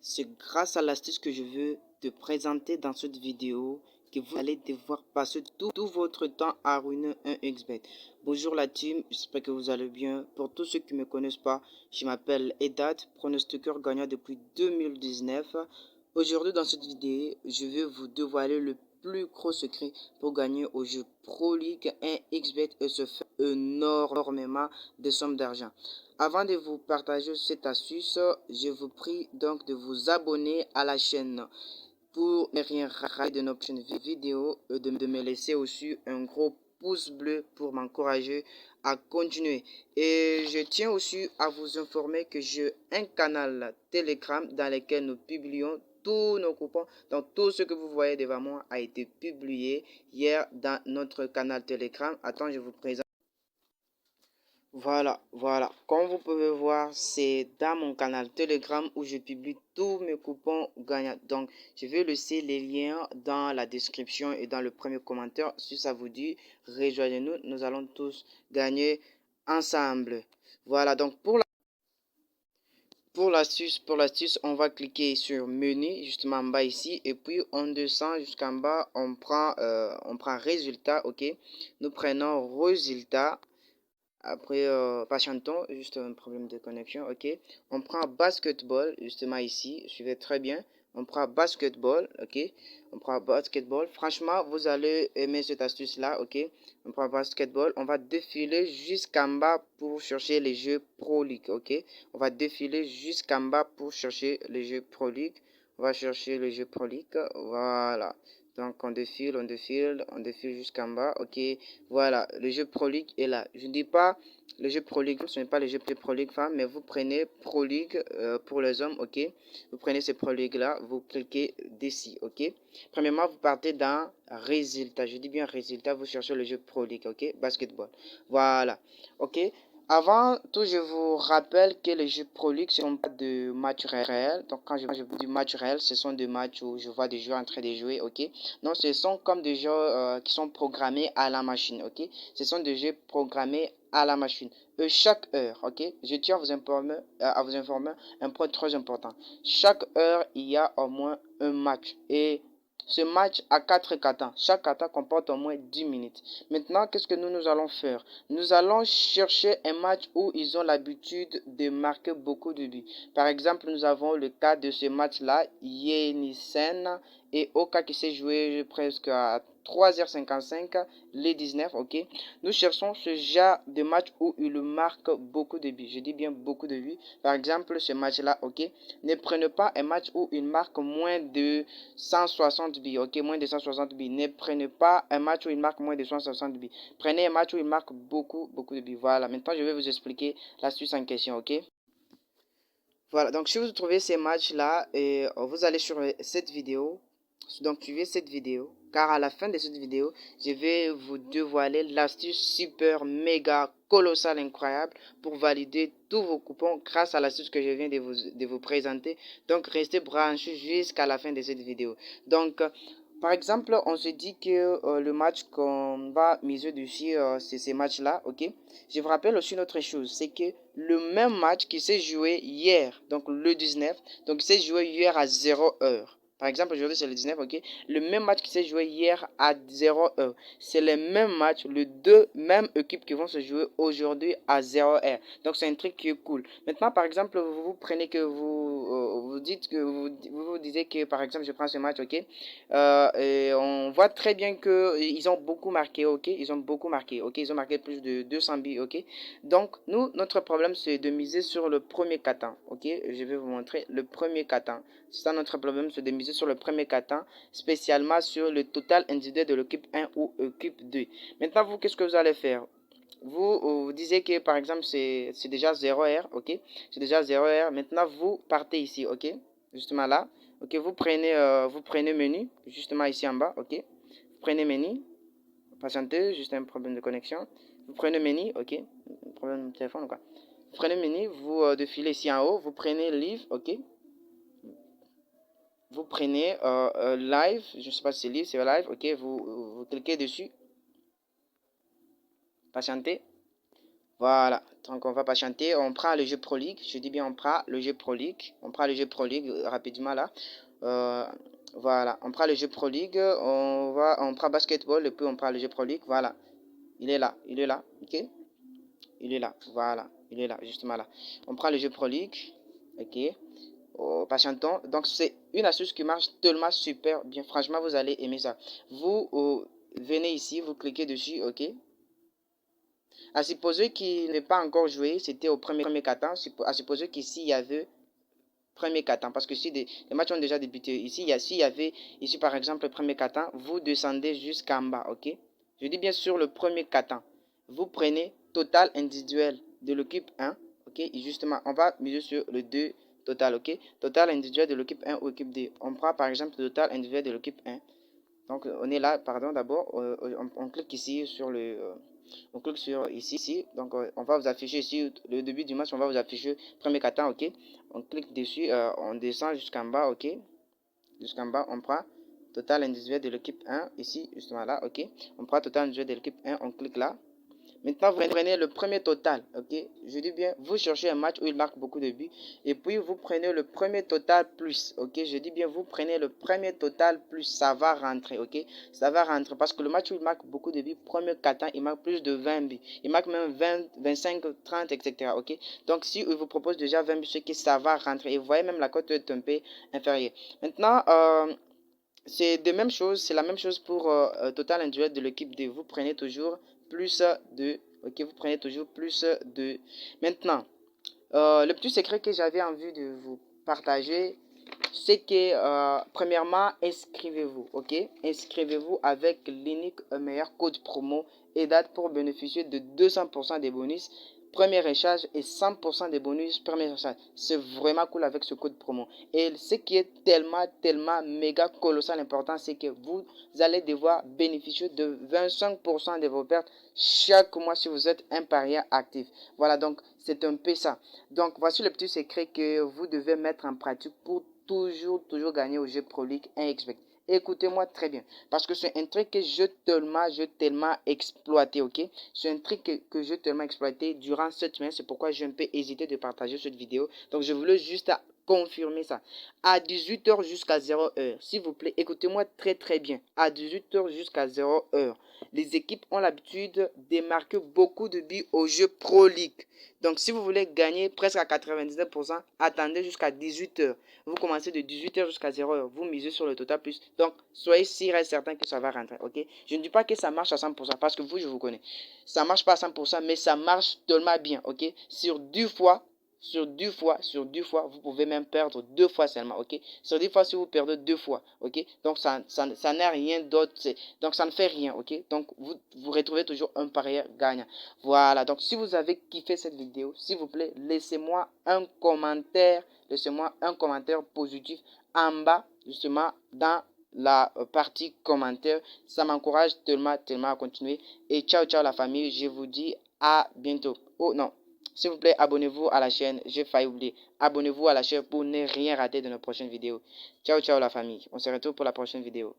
C'est grâce à l'astuce que je veux te présenter dans cette vidéo que vous allez devoir passer tout votre temps à ruiner un XBet. Bonjour la team, j'espère que vous allez bien. Pour tous ceux qui ne me connaissent pas, je m'appelle Edat, pronostiqueur gagnant depuis 2019. Aujourd'hui dans cette vidéo, je vais vous dévoiler le plus gros secret pour gagner au jeu Pro League 1 XBet et se faire énormément de sommes d'argent. Avant de vous partager cette astuce, je vous prie donc de vous abonner à la chaîne pour ne rien rater de nos prochaines vidéos et de me laisser aussi un gros pouce bleu pour m'encourager à continuer. Et je tiens aussi à vous informer que j'ai un canal Telegram dans lequel nous publions tous nos coupons. Donc tout ce que vous voyez devant moi a été publié hier dans notre canal Telegram. Attends, je vous présente. Voilà. Comme vous pouvez voir, c'est dans mon canal Telegram où je publie tous mes coupons gagnants. Donc, je vais laisser les liens dans la description et dans le premier commentaire. Si ça vous dit, rejoignez-nous. Nous allons tous gagner ensemble. Voilà. Donc, pour l'astuce, on va cliquer sur menu, justement en bas ici. Et puis, on descend jusqu'en bas. On prend résultat. OK. Nous prenons résultat. Après, patientons, juste un problème de connexion, ok. On prend basketball, justement ici, suivez très bien. On prend basketball, ok. On prend basketball. Franchement, vous allez aimer cette astuce-là, ok. On prend basketball. On va défiler jusqu'en bas pour chercher les jeux Pro League, ok. On va défiler jusqu'en bas pour chercher les jeux Pro League. On va chercher les jeux Pro League, voilà. Donc on défile jusqu'en bas, ok. Voilà, le jeu Pro League est là. Je ne dis pas le jeu Pro League, ce n'est pas le jeu Pro League femmes, mais vous prenez Pro League pour les hommes, ok. Vous prenez ce Pro League là, vous cliquez d'ici, ok. Premièrement, vous partez dans résultat. Je dis bien résultat, vous cherchez le jeu Pro League, ok. Basketball. Voilà, ok. Avant tout, je vous rappelle que les jeux Pro League ne sont pas de matchs réels. Donc, quand je vous dis match réel, ce sont des matchs où je vois des joueurs en train de jouer, ok. Non, ce sont comme des jeux qui sont programmés à la machine, ok. Ce sont des jeux programmés à la machine. Chaque heure, ok. Je tiens à vous informer un point très important. Chaque heure, il y a au moins un match. Et ce match a 4 katans. Chaque kata comporte au moins 10 minutes. Maintenant, qu'est-ce que nous allons faire? Nous allons chercher un match où ils ont l'habitude de marquer beaucoup de buts. Par exemple, nous avons le cas de ce match-là, Yenisen et Oka qui s'est joué presque à 3h55, les 19, ok. Nous cherchons ce genre de match où il marque beaucoup de buts. Je dis bien beaucoup de buts. Par exemple, ce match-là, ok. Ne prenez pas un match où il marque moins de 160 buts, ok. Moins de 160 buts. Ne prenez pas un match où il marque moins de 160 buts. Prenez un match où il marque beaucoup de buts. Voilà. Maintenant, je vais vous expliquer l'astuce en question, ok. Voilà. Donc, si vous trouvez ces matchs-là, et vous allez sur cette vidéo. Donc, suivez cette vidéo, car à la fin de cette vidéo, je vais vous dévoiler l'astuce super méga colossale incroyable pour valider tous vos coupons grâce à l'astuce que je viens de vous présenter. Donc, restez branchés jusqu'à la fin de cette vidéo. Donc, par exemple, on se dit que le match qu'on va miser dessus, c'est ces matchs-là, ok? Je vous rappelle aussi une autre chose, c'est que le même match qui s'est joué hier, donc le 19, donc il s'est joué hier à 0h. Par exemple, aujourd'hui c'est le 19, ok. Le même match qui s'est joué hier à 0h. C'est le même match, les deux mêmes équipes qui vont se jouer aujourd'hui à 0h. Donc c'est un truc qui est cool. Maintenant, par exemple, vous prenez que vous dites que vous disiez que par exemple je prends ce match, ok. Et on voit très bien que ils ont beaucoup marqué, ok. Ils ont beaucoup marqué, ok. Ils ont marqué plus de 200 buts, ok. Donc nous, notre problème c'est de miser sur le premier katan, ok. Je vais vous montrer le premier katan. C'est ça notre problème, c'est de miser sur le premier katan, spécialement sur le total individuel de l'équipe 1 ou l'équipe 2. Maintenant, vous, qu'est-ce que vous allez faire? Vous disiez que par exemple c'est déjà 0R, ok. C'est déjà 0R. Maintenant, vous partez ici, ok. Justement là, ok. Vous prenez menu, justement ici en bas, ok. Vous prenez menu, patientez, juste un problème de connexion. Vous prenez menu, ok. Problème de téléphone, quoi. Vous prenez menu, vous défilez ici en haut, vous prenez live, ok. Vous prenez live, je ne sais pas si c'est live, c'est live, ok, vous cliquez dessus, patientez, Voilà, donc on va patienter, on prend le jeu Pro League, je dis bien on prend le jeu Pro League, on prend le jeu Pro League rapidement là. Euh, voilà, on prend le jeu Pro League, on prend basketball et puis on prend le jeu Pro League, voilà. Il est là, ok? Il est là, voilà, il est là, justement là. On prend le jeu Pro League, ok? Oh, patientons. Donc c'est une astuce qui marche tellement super bien, franchement vous allez aimer ça. Vous venez ici, vous cliquez dessus, ok? À supposer qu'il n'est pas encore joué, c'était au premier quart-temps. À supposer qu'ici, il y avait premier quart-temps. Parce que si les matchs ont déjà débuté. Ici, s'il y avait, ici par exemple, le premier quart-temps, vous descendez jusqu'en bas, ok? Je dis bien sûr le premier quart-temps. Vous prenez total individuel de l'équipe 1, ok? Et justement, on va miser sur le 2 total, ok? Total individuel de l'équipe 1 ou équipe 2. On prend par exemple le total individuel de l'équipe 1. Donc, on est là, pardon, d'abord, on clique ici sur on clique sur ici. Donc, on va vous afficher ici, le début du match, on va vous afficher premier quart-temps, ok. On clique dessus, on descend jusqu'en bas, ok. Jusqu'en bas, on prend total individuel de l'équipe 1, ici, justement là, ok. On prend total individuel de l'équipe 1, on clique là. Maintenant, vous prenez le premier total, ok? Je dis bien, vous cherchez un match où il marque beaucoup de buts. Et puis, vous prenez le premier total plus, ok? Je dis bien, vous prenez le premier total plus, ça va rentrer, ok? Ça va rentrer parce que le match où il marque beaucoup de buts, premier quart-temps, il marque plus de 20 buts. Il marque même 20, 25, 30, etc., ok? Donc, si il vous propose déjà 20 buts, c'est que ça va rentrer. Et vous voyez même la cote est un peu inférieure. Maintenant, c'est de même chose, c'est la même chose pour total individuel de l'équipe D. Vous prenez toujours plus de, ok, vous prenez toujours plus de. Maintenant, le petit secret que j'avais envie de vous partager, c'est que premièrement, inscrivez-vous, ok? Inscrivez-vous avec l'unique meilleur code promo et date pour bénéficier de 200% des bonus. Premier échange et 100% des bonus premier échange. C'est vraiment cool avec ce code promo. Et ce qui est tellement méga colossal important, c'est que vous allez devoir bénéficier de 25% de vos pertes chaque mois si vous êtes un parieur actif. Voilà, donc c'est un peu ça. Donc voici le petit secret que vous devez mettre en pratique pour toujours gagner au jeu Pro League 1xBet. Écoutez-moi très bien, parce que c'est un truc que je tellement exploité, ok? C'est un truc que je tellement exploité durant cette semaine, c'est pourquoi j'ai un peu hésité de partager cette vidéo. Donc je voulais juste confirmer ça. À 18h jusqu'à 0h, s'il vous plaît, écoutez-moi très bien. À 18h jusqu'à 0h, les équipes ont l'habitude de marquer beaucoup de buts au jeu Pro League. Donc si vous voulez gagner presque à 99%, attendez jusqu'à 18h. Vous commencez de 18h jusqu'à 0h. Vous misez sur le total plus. Donc soyez sûr et certain que ça va rentrer. Ok? Je ne dis pas que ça marche à 100% parce que vous, je vous connais. Ça marche pas à 100%, mais ça marche tellement bien. Ok? Sur 10 fois, sur 10 fois, vous pouvez même perdre 2 fois seulement, ok? Sur 10 fois, si vous perdez 2 fois, ok? Donc, ça n'est rien d'autre, donc ça ne fait rien, ok? Donc, vous retrouvez toujours un parieur gagnant. Voilà, donc si vous avez kiffé cette vidéo, s'il vous plaît, laissez-moi un commentaire positif en bas, justement, dans la partie commentaire. Ça m'encourage tellement à continuer. Et ciao la famille, je vous dis à bientôt. Oh non, s'il vous plaît, abonnez-vous à la chaîne. J'ai failli oublier. Abonnez-vous à la chaîne pour ne rien rater de nos prochaines vidéos. Ciao la famille. On se retrouve pour la prochaine vidéo.